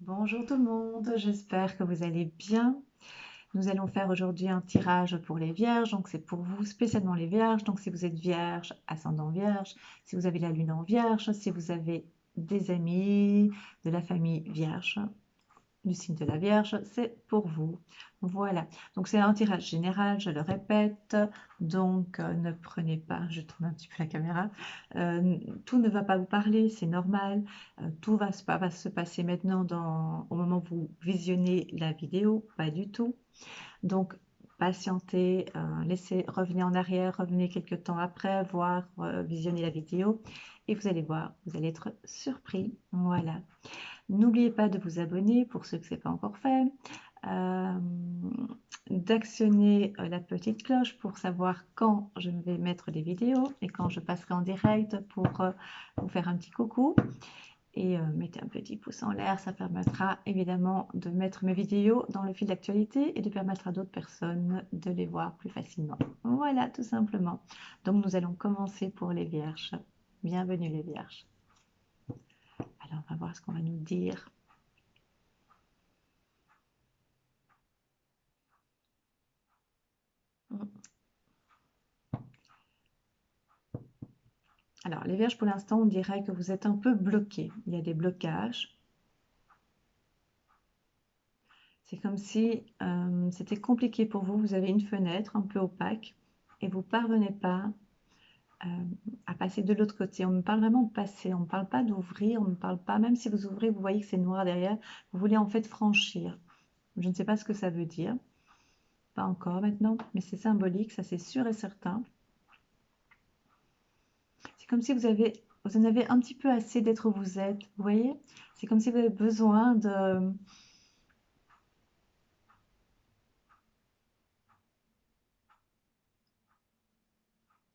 Bonjour tout le monde, j'espère que vous allez bien. Nous allons faire aujourd'hui un tirage pour les vierges, donc c'est pour vous spécialement les vierges. Donc si vous êtes vierge, ascendant vierge, si vous avez la lune en vierge, si vous avez des amis de la famille vierge, du signe de la Vierge, c'est pour vous. Voilà, donc c'est un tirage général, je le répète, donc ne prenez pas, je tourne un petit peu la caméra, tout ne va pas vous parler, c'est normal, tout va se passer maintenant au moment où vous visionnez la vidéo, pas du tout. Donc patientez, laissez, revenez en arrière, revenez quelques temps après, voir, visionner la vidéo, et vous allez voir, vous allez être surpris, voilà. N'oubliez pas de vous abonner pour ceux que ce n'est pas encore fait, euh, d'actionner la petite cloche pour savoir quand je vais mettre des vidéos et quand je passerai en direct pour vous faire un petit coucou. Et mettez un petit pouce en l'air, ça permettra évidemment de mettre mes vidéos dans le fil d'actualité et de permettre à d'autres personnes de les voir plus facilement. Voilà, tout simplement. Donc nous allons commencer pour les vierges. Bienvenue les vierges. Alors on va voir ce qu'on va nous dire. Alors, les vierges, pour l'instant, on dirait que vous êtes un peu bloqués. Il y a des blocages. C'est comme si c'était compliqué pour vous. Vous avez une fenêtre un peu opaque et vous ne parvenez pas euh, à passer de l'autre côté. On me parle vraiment de passer. On ne parle pas d'ouvrir. On ne parle pas, même si vous ouvrez, vous voyez que c'est noir derrière. Vous voulez en fait franchir. Je ne sais pas ce que ça veut dire. Pas encore maintenant, mais c'est symbolique, ça c'est sûr et certain. C'est comme si vous en avez un petit peu assez d'être où vous êtes. Vous voyez? C'est comme si vous avez besoin de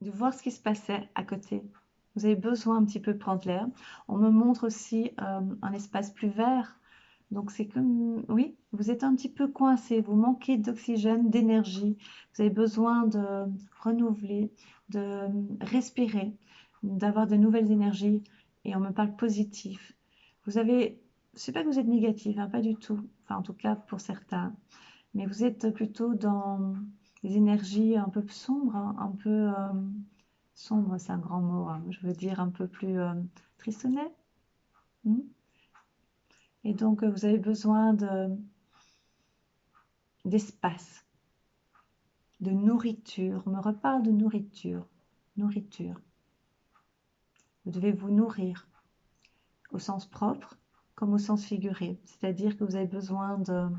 voir ce qui se passait à côté. Vous avez besoin un petit peu de prendre l'air. On me montre aussi un espace plus vert. Donc c'est comme, oui, vous êtes un petit peu coincé, vous manquez d'oxygène, d'énergie. Vous avez besoin de renouveler, de respirer, d'avoir de nouvelles énergies. Et on me parle positif. Vous avez, c'est pas que vous êtes négatif, hein, pas du tout. Enfin, en tout cas pour certains. Mais vous êtes plutôt dans des énergies un peu sombres, hein, un peu sombre, c'est un grand mot, hein, je veux dire un peu plus tristounet. Hmm. Et donc vous avez besoin d'espace, de nourriture. On me reparle de nourriture. Nourriture. Vous devez vous nourrir au sens propre comme au sens figuré. C'est-à-dire que vous avez besoin de...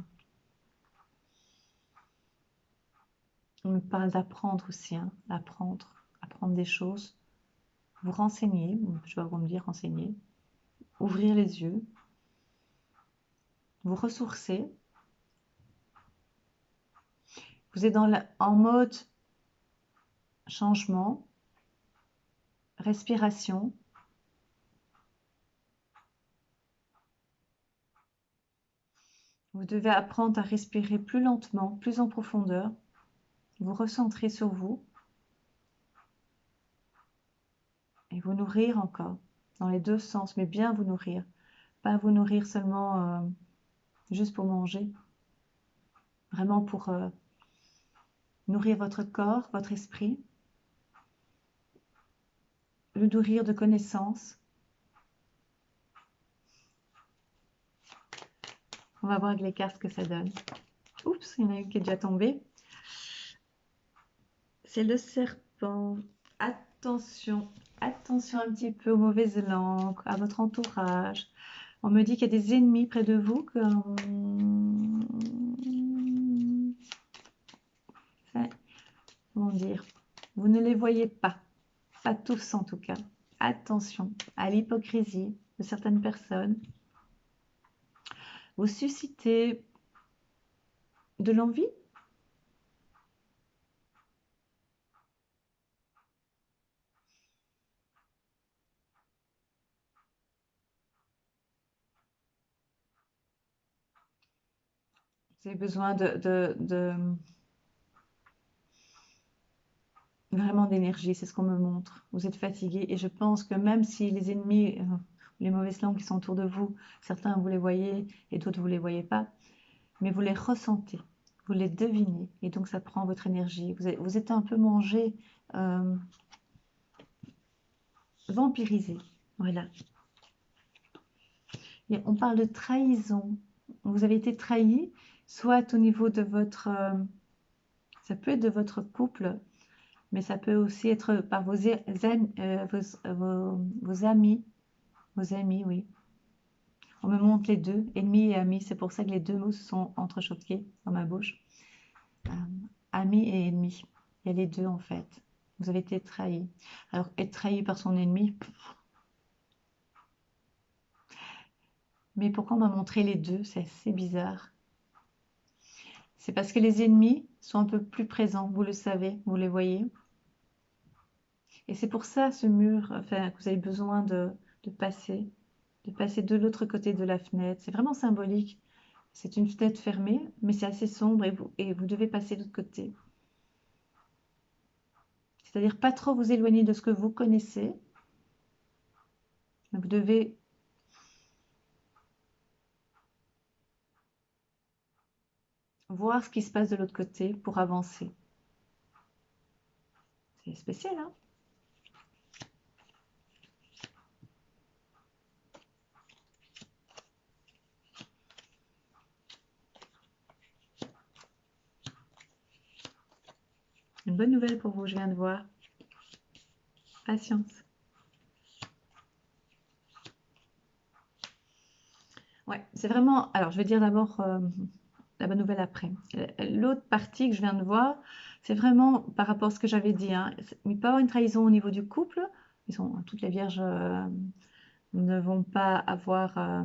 On me parle d'apprendre aussi, hein, apprendre des choses. Vous renseigner, je vais vous me dire renseigner, ouvrir les yeux, vous ressourcer. Vous êtes en mode changement, respiration. Vous devez apprendre à respirer plus lentement, plus en profondeur. Vous recentrer sur vous et vous nourrir encore, dans les deux sens, mais bien vous nourrir. Pas vous nourrir seulement juste pour manger, vraiment pour nourrir votre corps, votre esprit, le nourrir de connaissances. On va voir avec les cartes ce que ça donne. Oups, il y en a une qui est déjà tombée. C'est le serpent. Attention, attention un petit peu aux mauvaises langues, à votre entourage. On me dit qu'il y a des ennemis près de vous. Comment dire? Vous ne les voyez pas. Pas tous en tout cas. Attention à l'hypocrisie de certaines personnes. Vous suscitez de l'envie. Vous avez besoin vraiment d'énergie, c'est ce qu'on me montre. Vous êtes fatigué et je pense que même si les ennemis les mauvaises langues qui sont autour de vous. Certains, vous les voyez et d'autres, vous ne les voyez pas. Mais vous les ressentez, vous les devinez. Et donc, ça prend votre énergie. Vous êtes un peu mangé, euh, vampirisé. Voilà. Et on parle de trahison. Vous avez été trahi, soit au niveau de votre... ça peut être de votre couple, mais ça peut aussi être par vos amis. Vos amis, oui. On me montre les deux, ennemis et amis. C'est pour ça que les deux mots se sont entrechoqués dans ma bouche. Euh, Amis et ennemis. Il y a les deux en fait. Vous avez été trahi. Alors, être trahi par son ennemi, mais pourquoi on m'a montré les deux? C'est assez bizarre. C'est parce que les ennemis sont un peu plus présents, vous le savez, vous les voyez. Et c'est pour ça ce mur, enfin, que vous avez besoin de passer, de passer de l'autre côté de la fenêtre. C'est vraiment symbolique. C'est une fenêtre fermée, mais c'est assez sombre et vous devez passer de l'autre côté. C'est-à-dire pas trop vous éloigner de ce que vous connaissez, mais vous devez voir ce qui se passe de l'autre côté pour avancer. C'est spécial, hein? Une bonne nouvelle pour vous, je viens de voir. Patience. Ouais, c'est vraiment. Alors, je vais dire d'abord la bonne nouvelle après. L'autre partie que je viens de voir, c'est vraiment par rapport à ce que j'avais dit, hein. Il peut y avoir une trahison au niveau du couple. Toutes les vierges ne vont pas avoir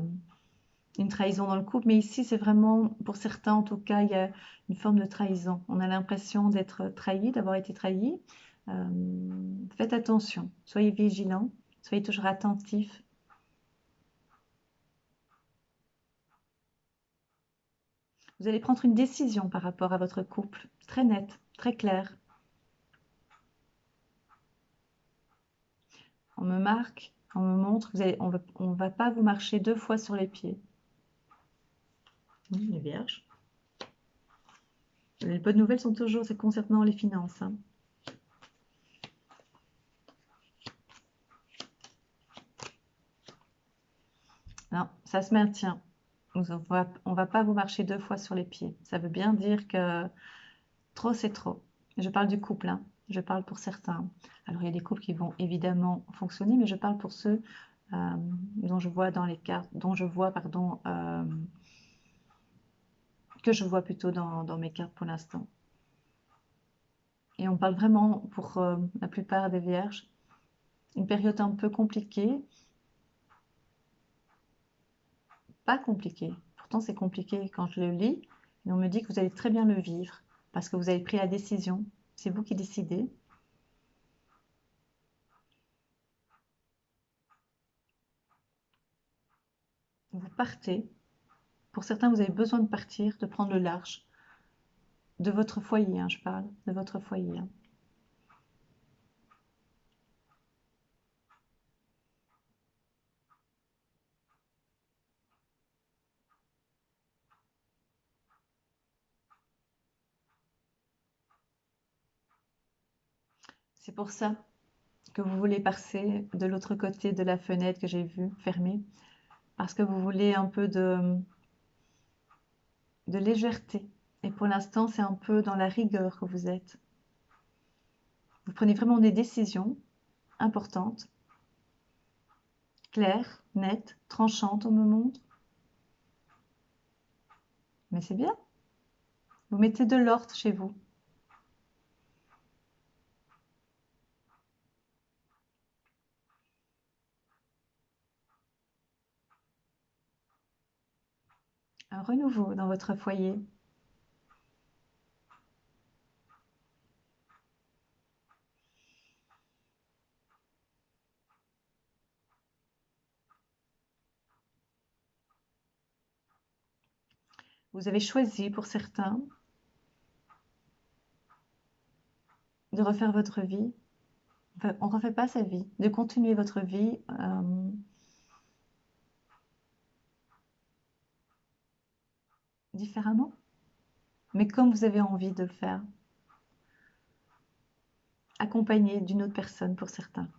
une trahison dans le couple, mais ici, c'est vraiment, pour certains en tout cas, il y a une forme de trahison. On a l'impression d'être trahi, d'avoir été trahi. Euh, Faites attention, soyez vigilants, soyez toujours attentifs. Vous allez prendre une décision par rapport à votre couple, très nette, très claire. On me marque, on me montre, on va pas vous marcher deux fois sur les pieds. Les vierges. Les bonnes nouvelles sont toujours c'est concernant les finances, hein. Non, ça se maintient. On va pas vous marcher deux fois sur les pieds. Ça veut bien dire que trop, c'est trop. Je parle du couple, hein. Je parle pour certains. Alors, il y a des couples qui vont évidemment fonctionner, mais je parle pour ceux dont je vois dans les cartes, dont je vois, pardon, que je vois plutôt dans mes cartes pour l'instant. Et on parle vraiment pour la plupart des vierges, une période un peu compliquée, pas compliquée. Pourtant, c'est compliqué quand je le lis, et on me dit que vous allez très bien le vivre parce que vous avez pris la décision. C'est vous qui décidez. Vous partez. Pour certains, vous avez besoin de partir, de prendre le large. De votre foyer, hein, je parle, de votre foyer, hein. C'est pour ça que vous voulez passer de l'autre côté de la fenêtre que j'ai vue fermée, parce que vous voulez un peu de légèreté. Et pour l'instant, c'est un peu dans la rigueur que vous êtes. Vous prenez vraiment des décisions importantes, claires, nettes, tranchantes, on me montre. Mais c'est bien. Vous mettez de l'ordre chez vous. Un renouveau dans votre foyer. Vous avez choisi, pour certains, de refaire votre vie. Enfin, on ne refait pas sa vie, de continuer votre vie différemment, mais comme vous avez envie de le faire, accompagné d'une autre personne pour certains.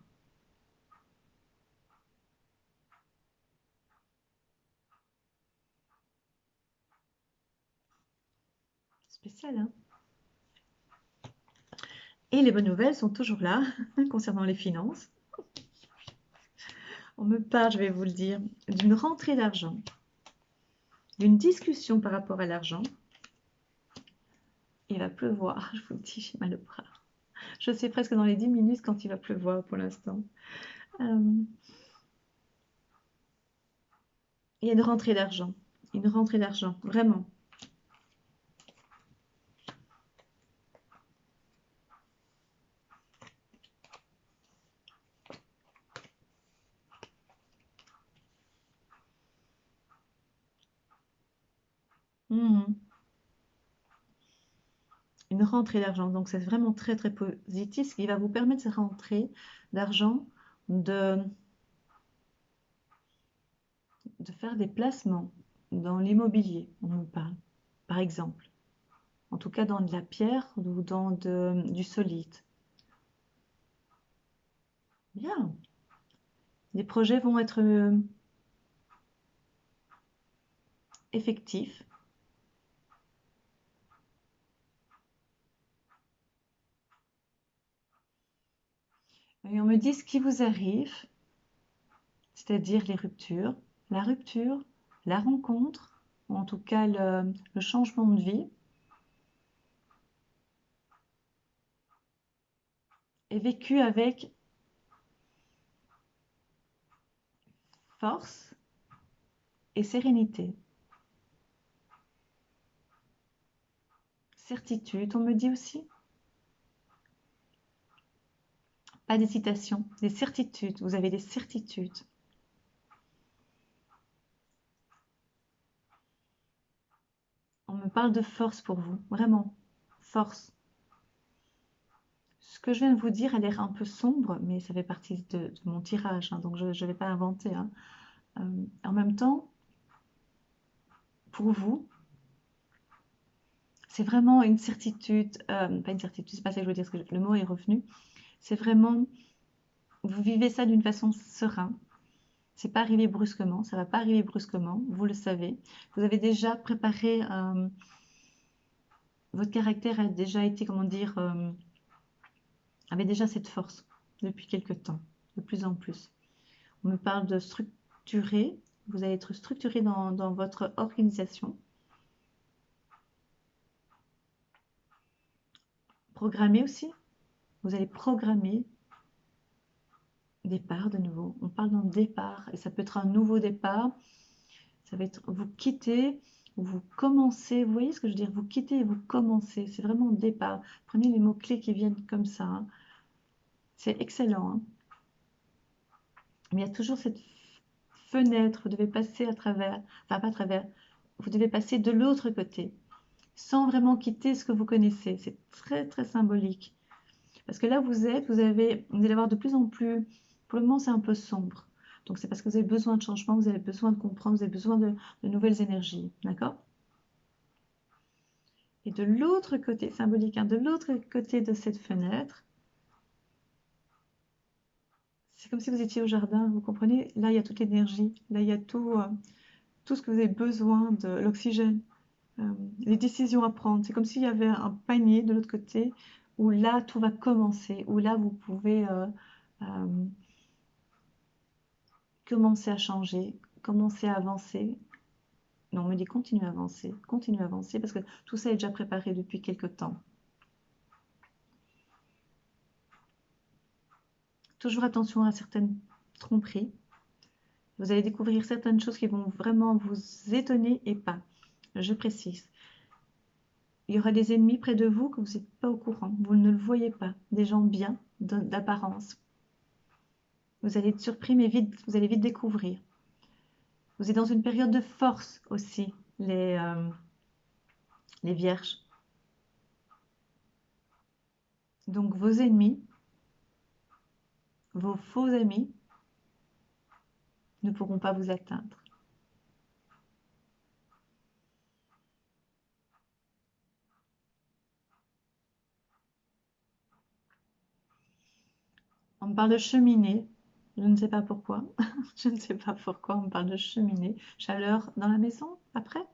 Spécial, hein? Et les bonnes nouvelles sont toujours là concernant les finances. On me parle, je vais vous le dire, d'une rentrée d'argent, d'une discussion par rapport à l'argent. Il va pleuvoir, je vous le dis, j'ai mal au bras. Je sais presque dans les 10 minutes quand il va pleuvoir pour l'instant. Il y a une rentrée d'argent, vraiment. Mhm. Une rentrée d'argent, donc c'est vraiment très très positif, ce qui va vous permettre cette rentrée d'argent de faire des placements dans l'immobilier, on nous parle, par exemple. En tout cas dans de la pierre ou dans du solide. Bien. Les projets vont être effectifs. Et on me dit ce qui vous arrive, c'est-à-dire les ruptures, la rupture, la rencontre, ou en tout cas le changement de vie, est vécu avec force et sérénité. Certitude, on me dit aussi. Pas d'hésitation, des certitudes. Vous avez des certitudes. On me parle de force pour vous, vraiment. Force. Ce que je viens de vous dire a l'air un peu sombre, mais ça fait partie de mon tirage, hein, donc je ne vais pas inventer, hein. En même temps, pour vous, c'est vraiment une certitude, pas une certitude, c'est pas ça que je veux dire, parce que le mot est revenu. C'est vraiment, vous vivez ça d'une façon sereine. C'est pas arrivé brusquement, ça va pas arriver brusquement, vous le savez. Vous avez déjà préparé, votre caractère a déjà été, comment dire, avait déjà cette force depuis quelque temps, de plus en plus. On me parle de structurer, vous allez être structuré dans votre organisation. Programmer aussi, vous allez programmer départ de nouveau. On parle d'un départ et ça peut être un nouveau départ. Ça va être vous quittez, vous commencez. Vous voyez ce que je veux dire? Vous quittez et vous commencez. C'est vraiment départ. Prenez les mots-clés qui viennent comme ça, hein. C'est excellent, hein. Mais il y a toujours cette fenêtre. Vous devez passer à travers, enfin pas à travers, vous devez passer de l'autre côté sans vraiment quitter ce que vous connaissez. C'est très très symbolique. Parce que là, vous êtes, vous allez avoir de plus en plus, pour le moment, c'est un peu sombre. Donc, c'est parce que vous avez besoin de changement, vous avez besoin de comprendre, vous avez besoin de nouvelles énergies. D'accord? Et de l'autre côté, symbolique, hein, de l'autre côté de cette fenêtre, c'est comme si vous étiez au jardin, vous comprenez? Là, il y a toute l'énergie, là, il y a tout ce que vous avez besoin, de l'oxygène, les décisions à prendre. C'est comme s'il y avait un panier de l'autre côté où là, tout va commencer, où là, vous pouvez commencer à changer, commencer à avancer. Non, on me dit continue à avancer, parce que tout ça est déjà préparé depuis quelque temps. Toujours attention à certaines tromperies. Vous allez découvrir certaines choses qui vont vraiment vous étonner et pas. Je précise. Il y aura des ennemis près de vous que vous n'êtes pas au courant. Vous ne le voyez pas. Des gens bien, d'apparence. Vous allez être surpris, mais vite, vous allez vite découvrir. Vous êtes dans une période de force aussi, les vierges. Donc vos ennemis, vos faux amis, ne pourront pas vous atteindre. On me parle de cheminée. Je ne sais pas pourquoi. Je ne sais pas pourquoi on me parle de cheminée. Chaleur dans la maison après?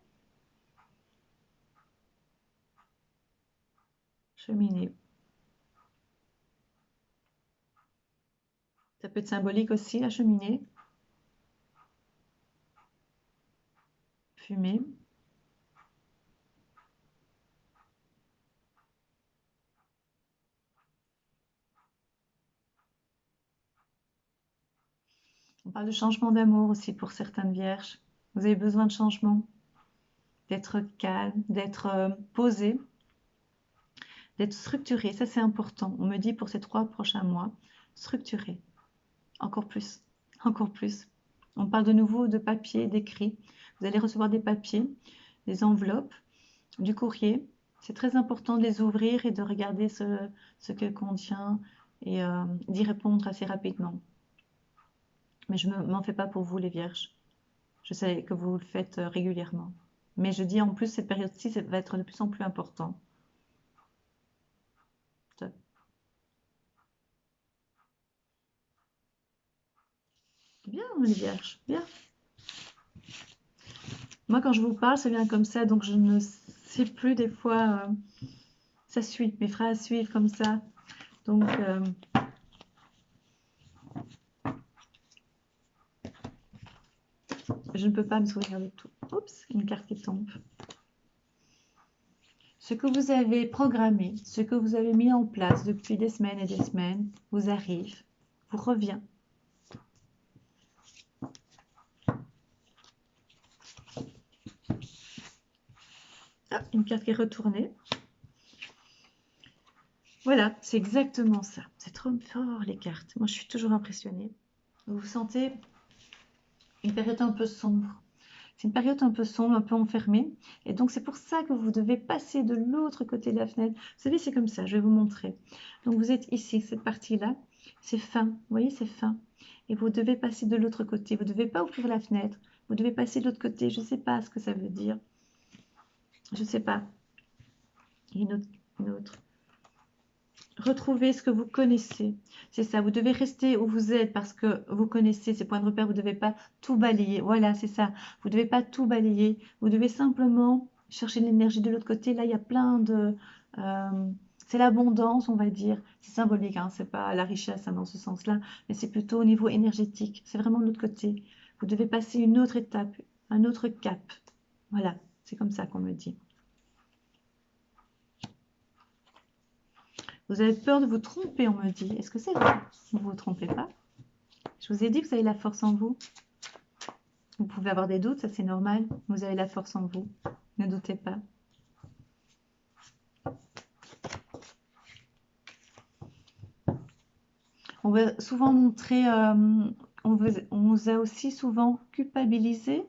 Cheminée. Ça peut être symbolique aussi, la cheminée. Fumée. On parle de changement d'amour aussi pour certaines vierges. Vous avez besoin de changement, d'être calme, d'être posé, d'être structuré. Ça, c'est important. On me dit pour ces 3 prochains mois, structuré. Encore plus, encore plus. On parle de nouveau de papier, d'écrit. Vous allez recevoir des papiers, des enveloppes, du courrier. C'est très important de les ouvrir et de regarder ce que contient et d'y répondre assez rapidement. Mais je ne m'en fais pas pour vous, les vierges. Je sais que vous le faites régulièrement. Mais je dis en plus, cette période-ci, ça va être de plus en plus important. Top. Bien, les vierges, bien. Moi, quand je vous parle, ça vient comme ça, donc je ne sais plus des fois. Ça suit, mes phrases suivent comme ça. Donc, je ne peux pas me souvenir de tout. Oups, une carte qui tombe. Ce que vous avez programmé, ce que vous avez mis en place depuis des semaines et des semaines, vous arrive, vous revient. Ah, une carte qui est retournée. Voilà, c'est exactement ça. C'est trop fort, les cartes. Moi, je suis toujours impressionnée. Vous vous sentez une période un peu sombre. C'est une période un peu sombre, un peu enfermée. Et donc, c'est pour ça que vous devez passer de l'autre côté de la fenêtre. Vous savez, c'est comme ça. Je vais vous montrer. Donc, vous êtes ici, cette partie-là. C'est fin. Vous voyez, c'est fin. Et vous devez passer de l'autre côté. Vous ne devez pas ouvrir la fenêtre. Vous devez passer de l'autre côté. Je ne sais pas ce que ça veut dire. Je ne sais pas. Une autre. Retrouvez ce que vous connaissez. C'est ça, vous devez rester où vous êtes parce que vous connaissez ces points de repère. Vous ne devez pas tout balayer. Voilà, c'est ça. Vous ne devez pas tout balayer. Vous devez simplement chercher de l'énergie de l'autre côté. Là, il y a plein de... c'est l'abondance, on va dire. C'est symbolique, hein, c'est pas la richesse hein, dans ce sens-là, mais c'est plutôt au niveau énergétique. C'est vraiment de l'autre côté. Vous devez passer une autre étape, un autre cap. Voilà, c'est comme ça qu'on me dit. Vous avez peur de vous tromper, on me dit. Est-ce que c'est vrai? Vous ne vous trompez pas. Je vous ai dit que vous avez la force en vous. Vous pouvez avoir des doutes, ça c'est normal. Vous avez la force en vous. Ne doutez pas. On va souvent montrer, on vous a aussi souvent culpabilisé.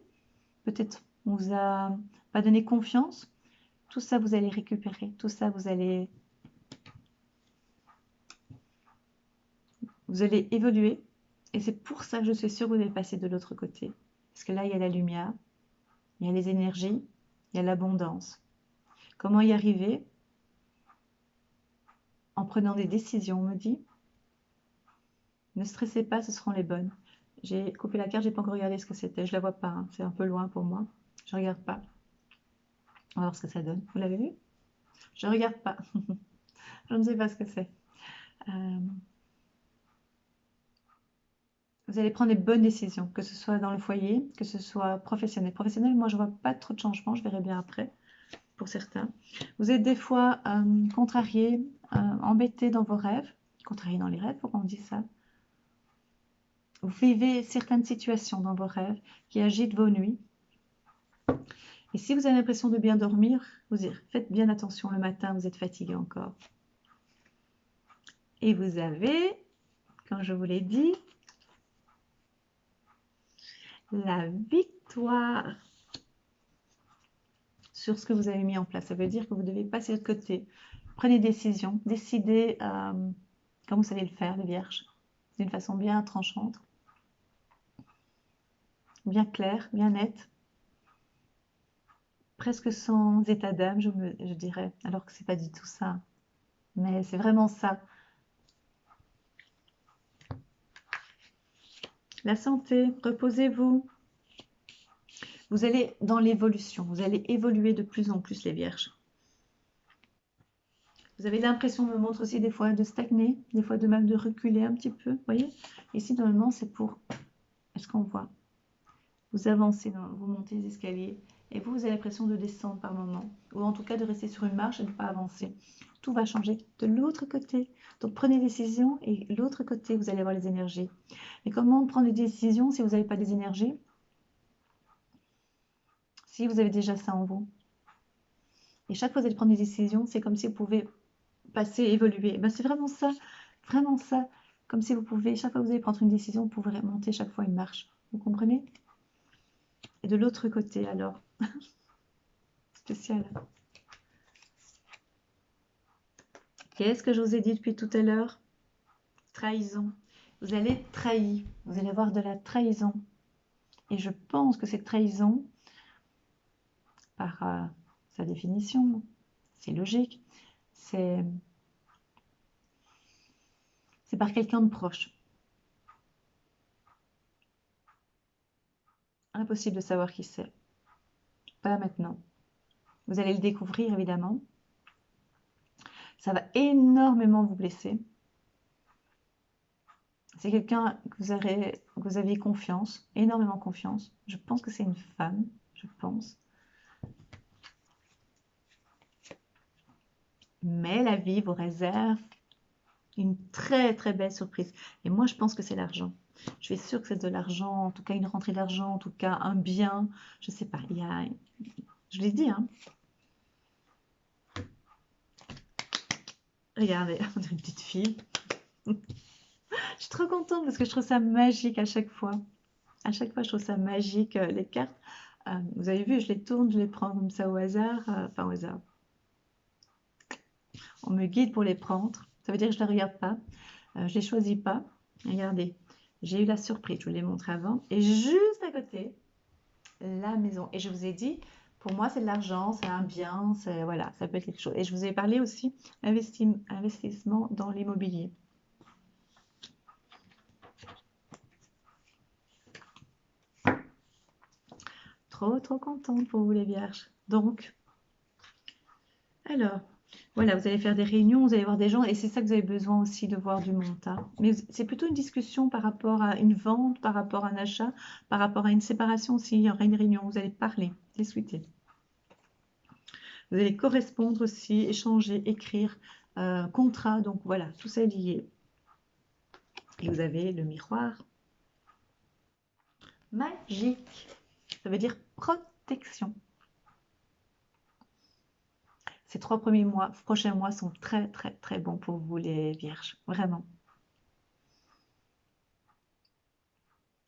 Peut-être on vous a pas donné confiance. Tout ça, vous allez récupérer. Tout ça, vous allez évoluer. Et c'est pour ça que je suis sûre que vous allez passer de l'autre côté. Parce que là, il y a la lumière, il y a les énergies, il y a l'abondance. Comment y arriver? En prenant des décisions, on me dit. Ne stressez pas, ce seront les bonnes. J'ai coupé la carte, j'ai pas encore regardé ce que c'était. Je la vois pas, hein. C'est un peu loin pour moi. Je regarde pas. On va voir ce que ça donne. Vous l'avez vu? Je regarde pas. Je ne sais pas ce que c'est. Euh, Vous allez prendre les bonnes décisions, que ce soit dans le foyer, que ce soit professionnel. Professionnel, moi, je vois pas trop de changements. Je verrai bien après, pour certains. Vous êtes des fois contrarié, embêté dans vos rêves. Contrarié dans les rêves, pourquoi on dit ça? Vous vivez certaines situations dans vos rêves qui agitent vos nuits. Et si vous avez l'impression de bien dormir, faites bien attention le matin, vous êtes fatigué encore. Et vous avez, comme je vous l'ai dit, la victoire sur ce que vous avez mis en place. Ça veut dire que vous devez passer de l'autre côté. Prenez des décisions, décidez comme vous savez le faire, les vierges, d'une façon bien tranchante, bien claire, bien nette, presque sans état d'âme, je dirais, alors que c'est pas du tout ça. Mais c'est vraiment ça. la santé, reposez-vous. Vous allez dans l'évolution, vous allez évoluer de plus en plus les vierges. Vous avez l'impression, me montre aussi des fois de stagner, des fois de même de reculer un petit peu, vous voyez. Ici, normalement, c'est pour, est-ce qu'on voit? Vous avancez, vous montez les escaliers et vous avez l'impression de descendre par moment, ou en tout cas de rester sur une marche et de ne pas avancer. Tout va changer de l'autre côté. Donc prenez des décisions et l'autre côté, vous allez avoir les énergies. Mais comment prendre des décisions si vous n'avez pas des énergies? Si vous avez déjà ça en vous. Et chaque fois que vous allez prendre des décisions, c'est comme si vous pouvez passer, évoluer. Ben, c'est vraiment ça, vraiment ça. Comme si vous pouvez, chaque fois que vous allez prendre une décision, vous pouvez monter chaque fois une marche. Vous comprenez? Et de l'autre côté, alors, spécial. Qu'est-ce que je vous ai dit depuis tout à l'heure? Trahison. Vous allez être trahi. Vous allez avoir de la trahison. Et je pense que cette trahison, par sa définition, c'est logique, c'est par quelqu'un de proche. Impossible de savoir qui c'est. Pas maintenant. Vous allez le découvrir, évidemment. Ça va énormément vous blesser. C'est quelqu'un que vous aviez confiance, énormément confiance. Je pense que c'est une femme, je pense. Mais la vie vous réserve une très très belle surprise. Et moi, je pense que c'est l'argent. Je suis sûre que c'est de l'argent, en tout cas une rentrée d'argent, en tout cas un bien. Je sais pas, il y a... Je l'ai dit, hein. Regardez, on dirait une petite fille. Je suis trop contente parce que je trouve ça magique à chaque fois. À chaque fois, je trouve ça magique, les cartes. Vous avez vu, je les tourne, je les prends comme ça au hasard. Enfin, au hasard. On me guide pour les prendre. Ça veut dire que je ne les regarde pas. Je ne les choisis pas. Regardez, j'ai eu la surprise, je vous l'ai montré avant. Et juste à côté, la maison. Et je vous ai dit, pour moi, c'est de l'argent, c'est un bien, c'est voilà, ça peut être quelque chose. Et je vous ai parlé aussi investissement dans l'immobilier. Trop, trop contente pour vous les vierges. Donc, alors, voilà, vous allez faire des réunions, vous allez voir des gens, et c'est ça que vous avez besoin aussi de voir du monde, hein. Mais c'est plutôt une discussion par rapport à une vente, par rapport à un achat, par rapport à une séparation. S'il y aura une réunion, vous allez parler, discuter. Vous allez correspondre aussi, échanger, écrire, contrat. Donc voilà, tout ça est lié. Et vous avez le miroir. Magique. Ça veut dire protection. Ces 3 premiers mois, prochains mois sont très, très, très bons pour vous, les vierges. Vraiment.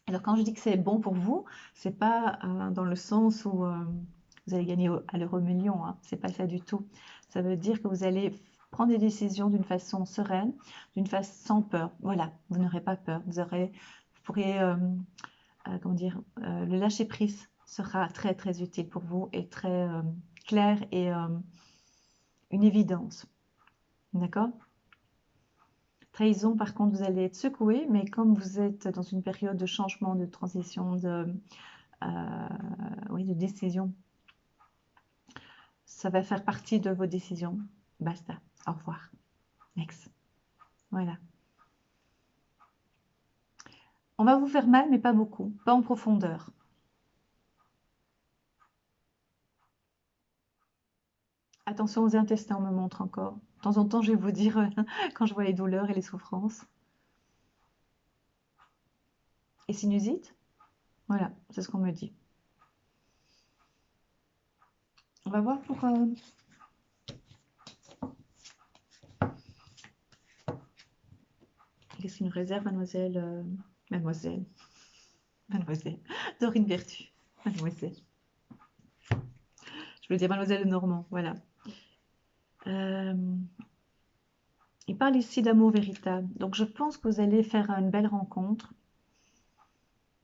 Alors, quand je dis que c'est bon pour vous, c'est pas dans le sens où vous allez gagner à l'euro million, hein. C'est pas ça du tout. Ça veut dire que vous allez prendre des décisions d'une façon sereine, d'une façon sans peur. Voilà, vous n'aurez pas peur. Vous pourrez, comment dire, le lâcher prise sera très très utile pour vous et très clair et une évidence. D'accord? Trahison, par contre, vous allez être secoué, mais comme vous êtes dans une période de changement, de transition, oui, de décision, ça va faire partie de vos décisions. Basta. Au revoir. Next. Voilà. On va vous faire mal, mais pas beaucoup. Pas en profondeur. Attention aux intestins, on me montre encore. De temps en temps, je vais vous dire quand je vois les douleurs et les souffrances. Et sinusite? Voilà, c'est ce qu'on me dit. On va voir pour... Qu'est-ce qu'il nous réserve, mademoiselle Mademoiselle. Mademoiselle. Dorine Vertu. Mademoiselle. Je voulais dire Mademoiselle Normand, voilà. Il parle ici d'amour véritable. Donc je pense que vous allez faire une belle rencontre.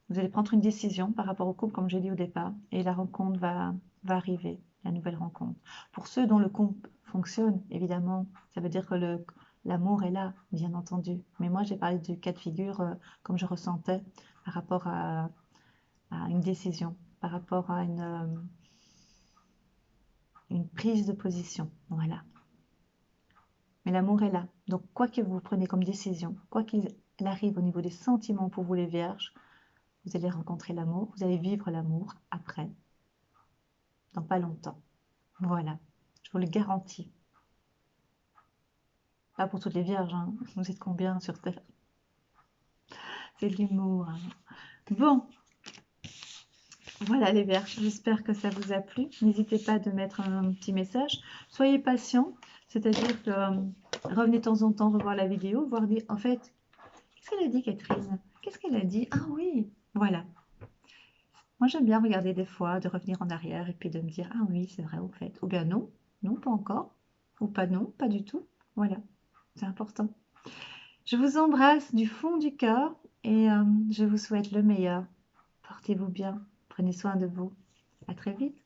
Vous allez prendre une décision par rapport au couple, comme j'ai dit au départ. Et la rencontre va arriver, la nouvelle rencontre. Pour ceux dont le couple fonctionne, évidemment, ça veut dire que L'amour est là, bien entendu. Mais moi, j'ai parlé du cas de figure comme je ressentais par rapport à une décision, par rapport à une prise de position. Voilà. Mais l'amour est là. Donc, quoi que vous preniez comme décision, quoi qu'il arrive au niveau des sentiments pour vous les vierges, vous allez rencontrer l'amour, vous allez vivre l'amour après, dans pas longtemps. Voilà, je vous le garantis. Pas pour toutes les vierges, hein. Vous êtes combien sur Terre? C'est de l'humour, hein. Bon, voilà les vierges, j'espère que ça vous a plu. N'hésitez pas de mettre un petit message. Soyez patient, c'est-à-dire que revenez de temps en temps revoir la vidéo, voir dire, en fait, qu'est-ce qu'elle a dit Catherine? Qu'est-ce qu'elle a dit? Ah oui, voilà. Moi j'aime bien regarder des fois, de revenir en arrière et puis de me dire, ah oui, c'est vrai au fait. Ou bien non, non, pas encore. Ou pas non, pas du tout. Voilà, c'est important. Je vous embrasse du fond du cœur et je vous souhaite le meilleur. Portez-vous bien, prenez soin de vous. À très vite.